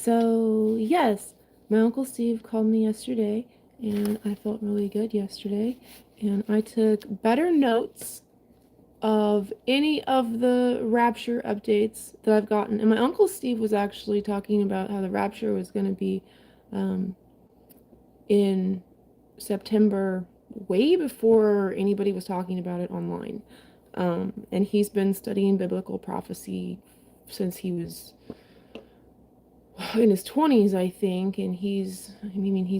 So, yes, my Uncle Steve called me yesterday, and I felt really good yesterday. And I took better notes of any of the Rapture updates that I've gotten. And my Uncle Steve was actually talking about how the Rapture was going to be um, in September, way before anybody was talking about it online. And he's been studying biblical prophecy since he was in his 20s, I think, and he's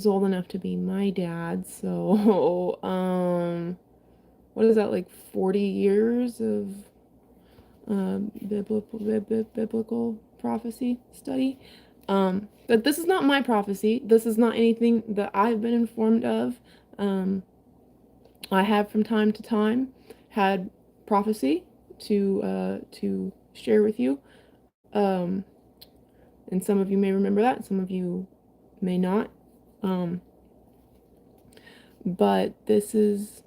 old enough to be my dad, so, what is that, like 40 years of biblical prophecy study? But this is not my prophecy. This is not anything that I've been informed of. I have from time to time had prophecy to share with you. Um, and some of you may remember that, some of you may not. Um, but this is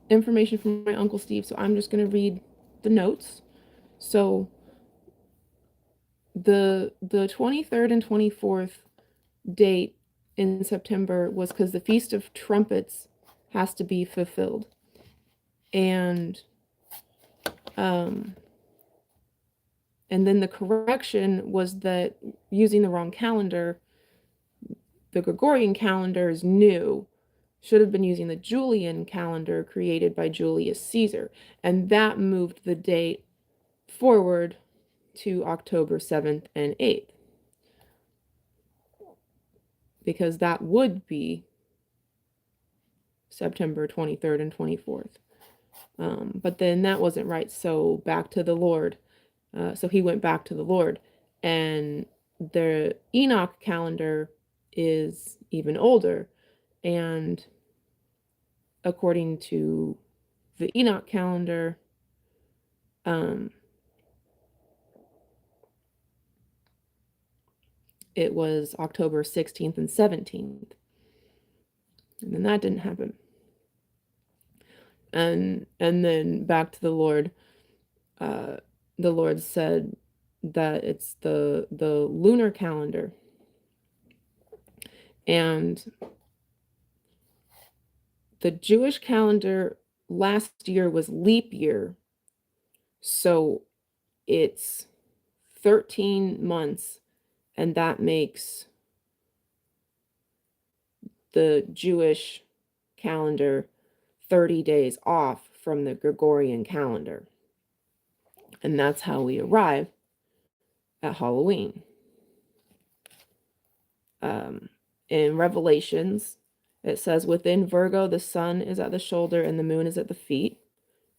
information from my Uncle Steve, so I'm just gonna read the notes. So the 23rd and 24th date in September was because the Feast of Trumpets has to be fulfilled. And um and then the correction was that using the wrong calendar, the Gregorian calendar is new, should have been using the Julian calendar created by Julius Caesar, and that moved the date forward to October 7th and 8th, because that would be September 23rd and 24th. But then that wasn't right, so back to the Lord. So he went back to the Lord, and the Enoch calendar is even older, and according to the Enoch calendar, it was October 16th and 17th. And then that didn't happen. And then back to the Lord. The Lord said that it's the lunar calendar. And the Jewish calendar last year was leap year. So it's 13 months, and that makes the Jewish calendar 30 days off from the Gregorian calendar. And that's how we arrive at Halloween. In Revelations, it says within Virgo, the sun is at the shoulder and the moon is at the feet.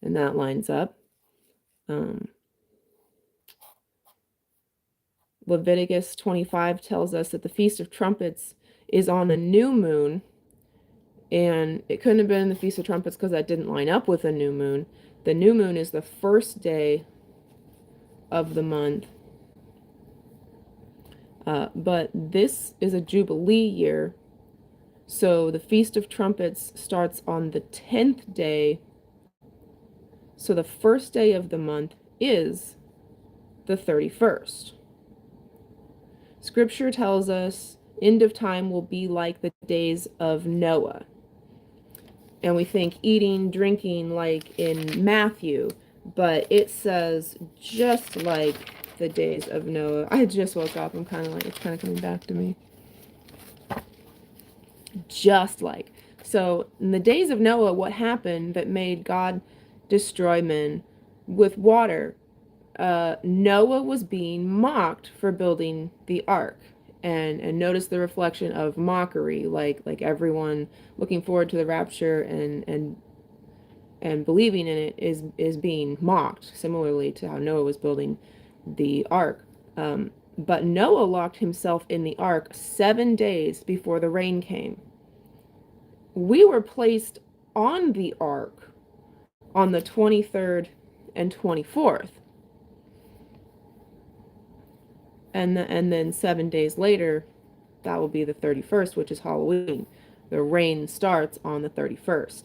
And that lines up. Leviticus 25 tells us that the Feast of Trumpets is on a new moon. And it couldn't have been the Feast of Trumpets because that didn't line up with a new moon. The new moon is the first day of the month. But this is a Jubilee year. So the Feast of Trumpets starts on the 10th day. So the first day of the month is the 31st. Scripture tells us end of time will be like the days of Noah. And we think eating, drinking like in Matthew, but it says just like the days of Noah. I just woke up. I'm kind of like, it's kind of coming back to me. Just like. So in the days of Noah, what happened that made God destroy men with water? Noah was being mocked for building the ark. And notice the reflection of mockery, like everyone looking forward to the rapture and believing in it is being mocked, similarly to how Noah was building the ark. But Noah locked himself in the ark 7 days before the rain came. We were placed on the ark on the 23rd and 24th. And then 7 days later, that will be the 31st, which is Halloween. The rain starts on the 31st.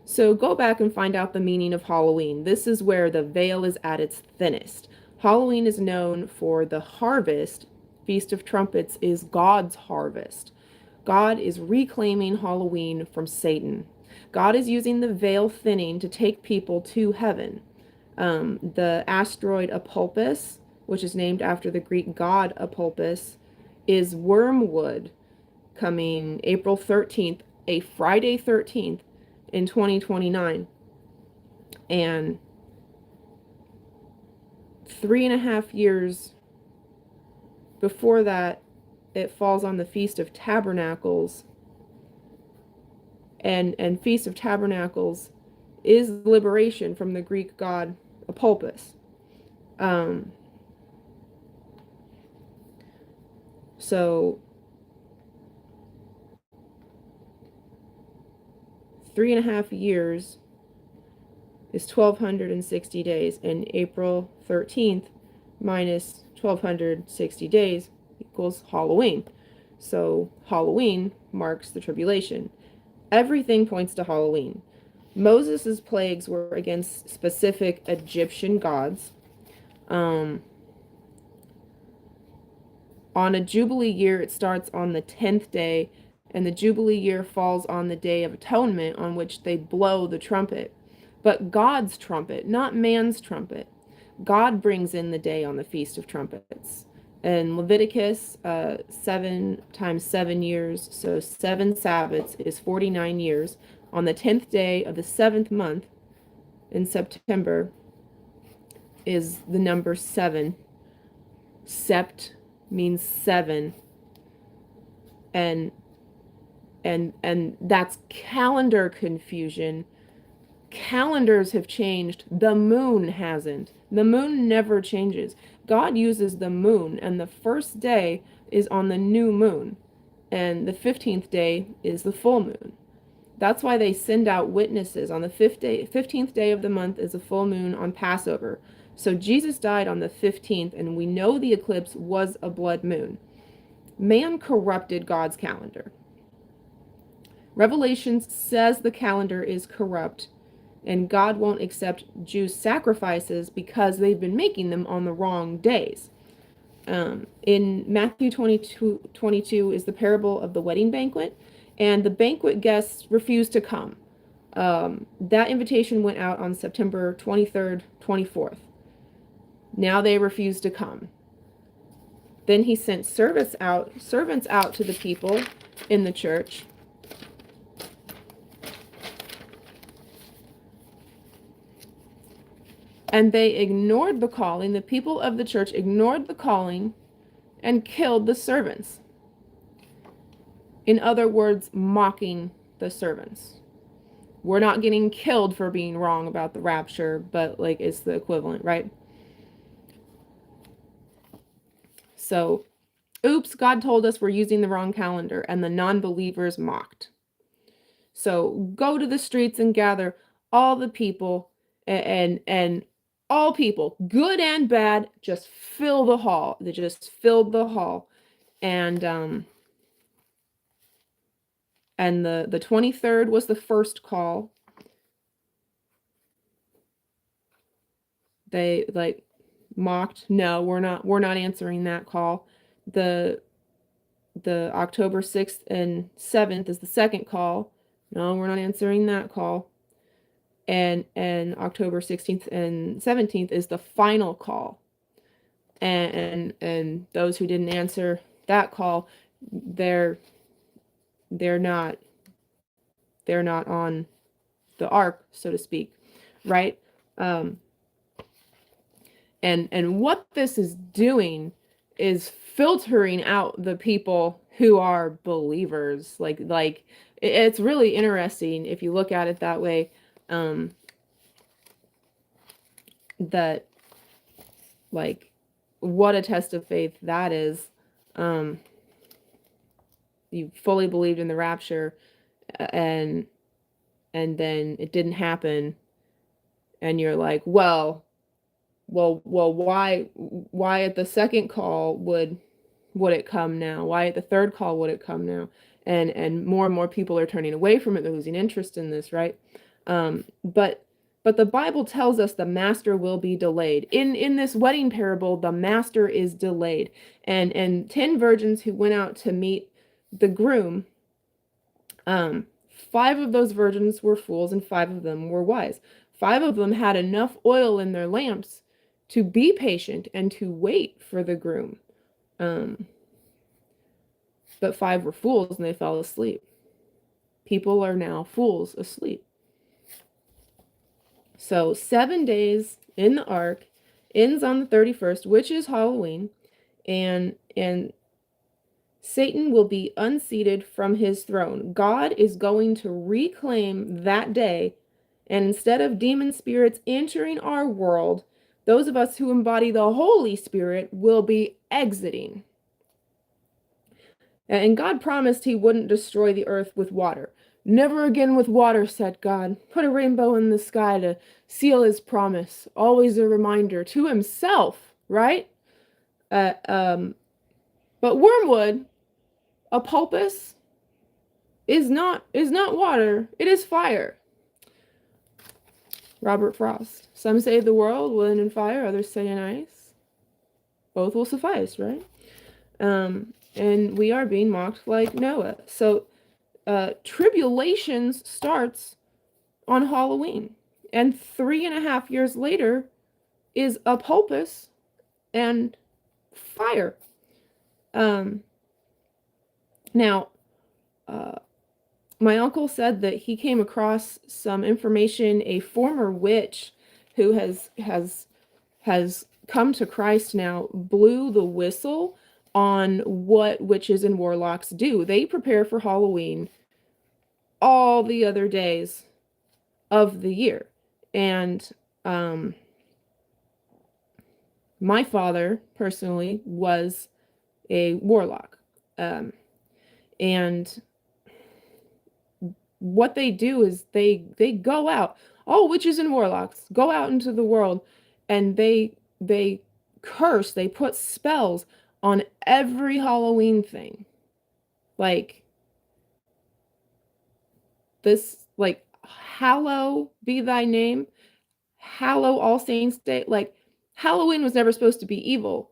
So go back and find out the meaning of Halloween. This is where the veil is at its thinnest. Halloween is known for the harvest Feast of Trumpets is God's harvest. God is reclaiming Halloween from Satan. God is using the veil thinning to take people to heaven. The asteroid Apulpus, which is named after the Greek god Apulpus, is wormwood, coming April 13th, a Friday 13th in 2029. And 3.5 years before that, it falls on the Feast of Tabernacles. And Feast of Tabernacles is liberation from the Greek god Apulpus. So 3.5 years is 1,260 days, and April 13th minus 1,260 days equals Halloween. So Halloween marks the tribulation. Everything points to Halloween. Moses' plagues were against specific Egyptian gods. On a Jubilee year, it starts on the 10th day, and the Jubilee year falls on the Day of Atonement, on which they blow the trumpet. But God's trumpet, not man's trumpet. God brings in the day on the Feast of Trumpets. In Leviticus, 7 times 7 years, so 7 Sabbaths is 49 years. On the 10th day of the 7th month in September is the number 7. Sept means 7. And that's calendar confusion. Calendars have changed. The moon hasn't. The moon never changes. God uses the moon, and the first day is on the new moon, and the 15th day is the full moon. That's why they send out witnesses. On the 15th day of the month is a full moon on Passover. So Jesus died on the 15th, and we know the eclipse was a blood moon. Man corrupted God's calendar. Revelation says the calendar is corrupt, and God won't accept Jews' sacrifices because they've been making them on the wrong days. In Matthew 22 is the parable of the wedding banquet, and the banquet guests refused to come. That invitation went out on September 23rd, 24th. Now they refuse to come. Then he sent servants out to the people in the church. And they ignored the calling. The people of the church ignored the calling and killed the servants. In other words, mocking the servants. We're not getting killed for being wrong about the rapture, but like it's the equivalent, right? So, oops, God told us we're using the wrong calendar, and the non-believers mocked. So go to the streets and gather all the people and all people, good and bad, just fill the hall. They just filled the hall. And the 23rd was the first call. They like mocked, no, we're not answering that call. The October 6th and 7th is the second call. No, we're not answering that call. And October 16th and 17th is the final call. And those who didn't answer that call, they're not on the ark, so to speak, right? And what this is doing is filtering out the people who are believers. Like it's really interesting if you look at it that way. That like what a test of faith that is. You fully believed in the rapture, and then it didn't happen, and you're like, well, why at the second call would it come now? Why at the third call would it come now? And more people are turning away from it. They're losing interest in this, right? But But the Bible tells us the master will be delayed. In this wedding parable, the master is delayed. And 10 virgins who went out to meet the groom, 5 of those virgins were fools and 5 of them were wise. 5 of them had enough oil in their lamps to be patient and to wait for the groom. But 5 were fools and they fell asleep. People are now fools asleep. So 7 days in the ark ends on the 31st, which is Halloween, and Satan will be unseated from his throne. God is going to reclaim that day, and instead of demon spirits entering our world, those of us who embody the Holy Spirit will be exiting. And God promised he wouldn't destroy the earth with water. Never again with water, said God. Put a rainbow in the sky to seal his promise. Always a reminder to himself, right? But wormwood, a pulpus, is not water. It is fire. Robert Frost. Some say the world will end in fire, others say in ice. Both will suffice, right? And we are being mocked like Noah. So tribulations starts on Halloween, and 3.5 years later is a pulpus and fire. Now, my uncle said that he came across some information. A former witch who has come to Christ now blew the whistle on what witches and warlocks do. They prepare for Halloween all the other days of the year. And my father personally was a warlock. And what they do is they go out, all witches and warlocks go out into the world, and they curse, they put spells on every Halloween thing. Like this, like, hallow be thy name, hallow all saints day. Like, Halloween was never supposed to be evil,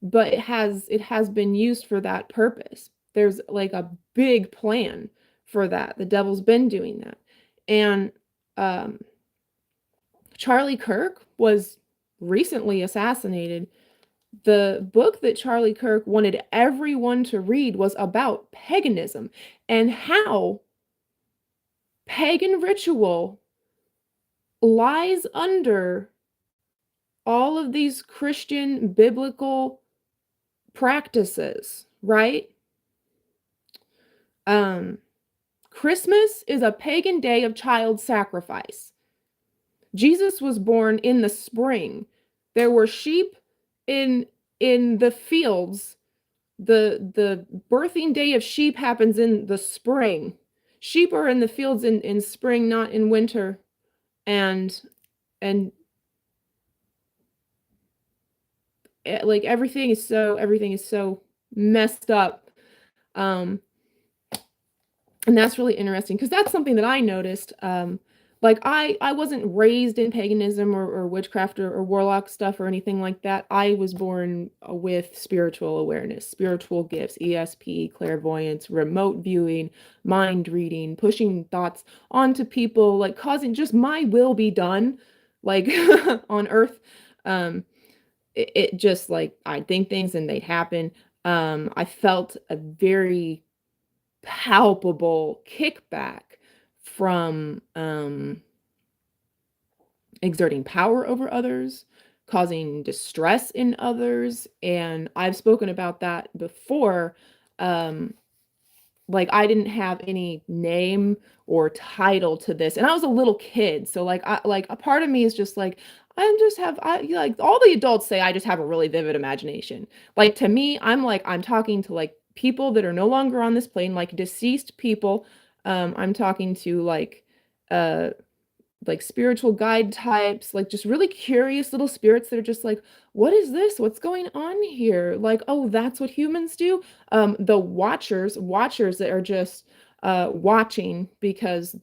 but it has been used for that purpose. There's like a big plan for that. The devil's been doing that. And Charlie Kirk was recently assassinated. The book that Charlie Kirk wanted everyone to read was about paganism and how pagan ritual lies under all of these Christian biblical practices, right? Christmas is a pagan day of child sacrifice. Jesus was born in the spring. There were sheep in the fields. The birthing day of sheep happens in the spring. Sheep are in the fields in spring, not in winter. And like everything is so messed up. And that's really interesting because that's something that I noticed. Like I wasn't raised in paganism or witchcraft or warlock stuff or anything like that. I was born with spiritual awareness, spiritual gifts, ESP, clairvoyance, remote viewing, mind reading, pushing thoughts onto people, like causing just my will be done, like on earth. It just, like, I'd think things and they'd happen. I felt a very palpable kickback from exerting power over others, causing distress in others, and I've spoken about that before. Like, I didn't have any name or title to this, and I was a little kid, so like a part of me is just like, I like all the adults say I just have a really vivid imagination. Like, to me, I'm talking to like people that are no longer on this plane, like deceased people. I'm talking to like spiritual guide types, like just really curious little spirits that are just like, what is this? What's going on here? Like, oh, that's what humans do. The watchers that are just watching because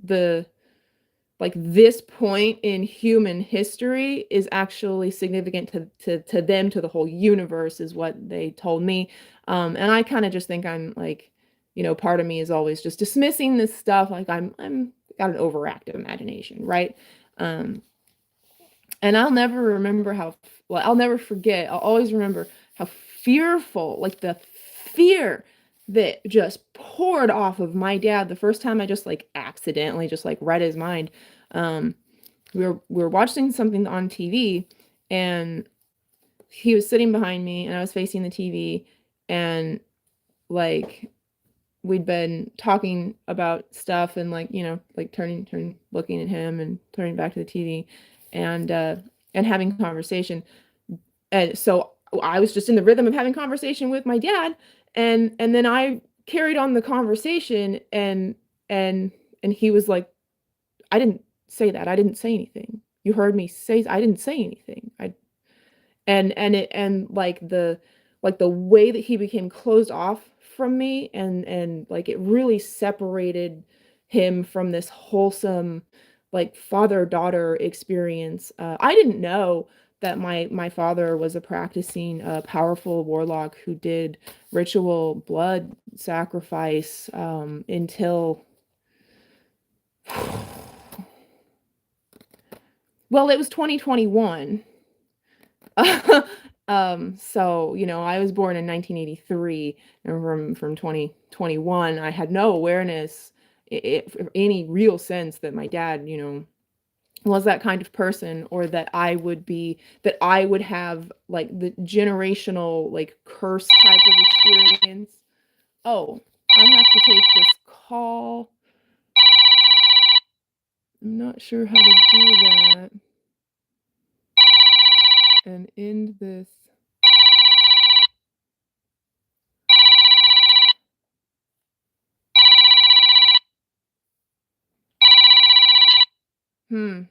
the like this point in human history is actually significant to them, to the whole universe, is what they told me. And I kind of just think I'm like, part of me is always just dismissing this stuff. Like I'm got an overactive imagination, right? Um, and I'll never remember how, well, I'll never forget. I'll always remember how fearful, like the fear that just poured off of my dad the first time I just like accidentally just like read his mind. Um, we were watching something on TV, and he was sitting behind me and I was facing the TV, and like we'd been talking about stuff and like, like turning looking at him and turning back to the TV, and having conversation. And so I was just in the rhythm of having conversation with my dad, and then I carried on the conversation, and and he was like, I didn't say that. I didn't say anything. You heard me say I didn't say anything. I and like the way that he became closed off from me, and like it really separated him from this wholesome like father-daughter experience. I didn't know that my father was a practicing powerful warlock who did ritual blood sacrifice until well, it was 2021. So, I was born in 1983, and from 2021, I had no awareness, any real sense that my dad, was that kind of person, or that I would have like the generational, like curse type of experience. Oh, I have to take this call. I'm not sure how to do that and end this. Hmm.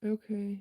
Okay.